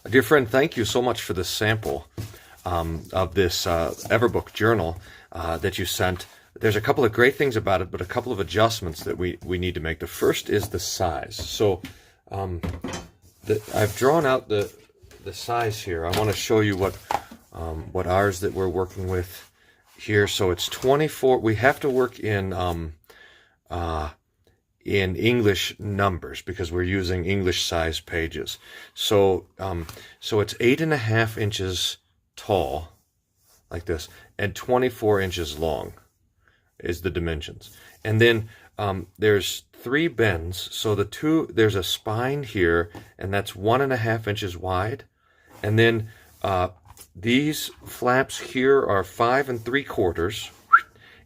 Dear friend, thank you so much for this sample of this Everbook journal that you sent. There's a couple of great things about it, but a couple of adjustments that we need to make. The first is the size. So I've drawn out the size here. I want to show you what ours that we're working with here. So it's 24. We have to work in English numbers because we're using English size pages. So so it's 8.5 inches tall, like this, and 24 inches long is the dimensions. And then there's 3 bends. So there's a spine here, and that's 1.5 inches wide. And then these flaps here are 5 3/4.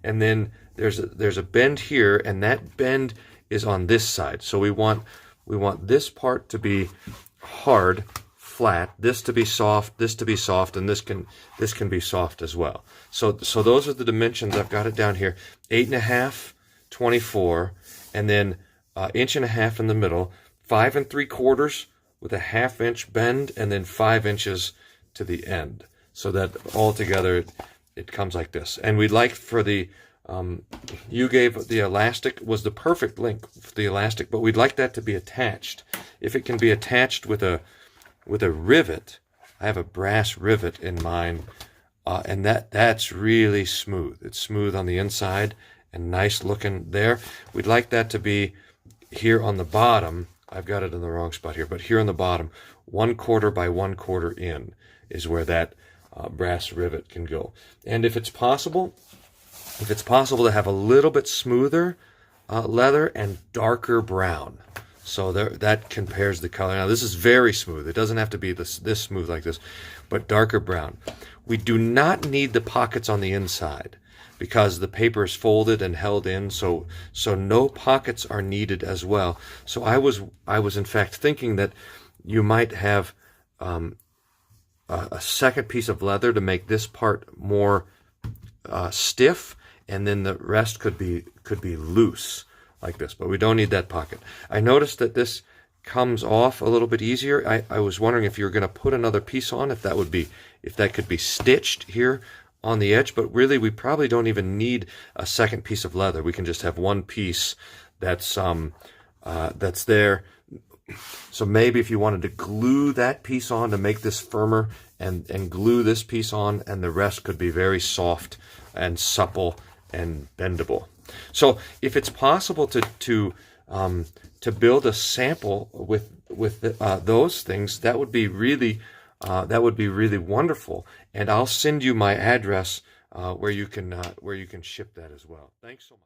And then there's a bend here, and that bend is on this side. So we want this part to be hard, flat, this to be soft, this to be soft, and this can be soft as well. So those are the dimensions. I've got it down here: 8.5, 24, and then 1.5 inches in the middle, 5 3/4 with a 1/2 inch bend, and then 5 inches to the end. So that all together it comes like this. And we'd like for the you gave the elastic was the perfect length for the elastic, but we'd like that to be attached. If it can be attached with a rivet, I have a brass rivet in mind, and that's really smooth. It's smooth on the inside and nice looking there. We'd like that to be here on the bottom. I've got it in the wrong spot here, but here on the bottom, 1/4 by 1/4 in is where that brass rivet can go. And if it's possible to have a little bit smoother leather and darker brown, so that compares the color. Now this is very smooth. It doesn't have to be this smooth like this, but darker brown. We do not need the pockets on the inside because the paper is folded and held in, so no pockets are needed as well. So I was in fact thinking that you might have a second piece of leather to make this part more stiff, and then the rest could be loose like this, but we don't need that pocket. I noticed that this comes off a little bit easier. I was wondering if you're going to put another piece on, if that could be stitched here on the edge, but really we probably don't even need a second piece of leather. We can just have one piece that's there. So maybe if you wanted to glue that piece on to make this firmer, and glue this piece on, and the rest could be very soft and supple and bendable. So if it's possible to build a sample with those things, that would be really wonderful. And I'll send you my address where you can ship that as well. Thanks so much.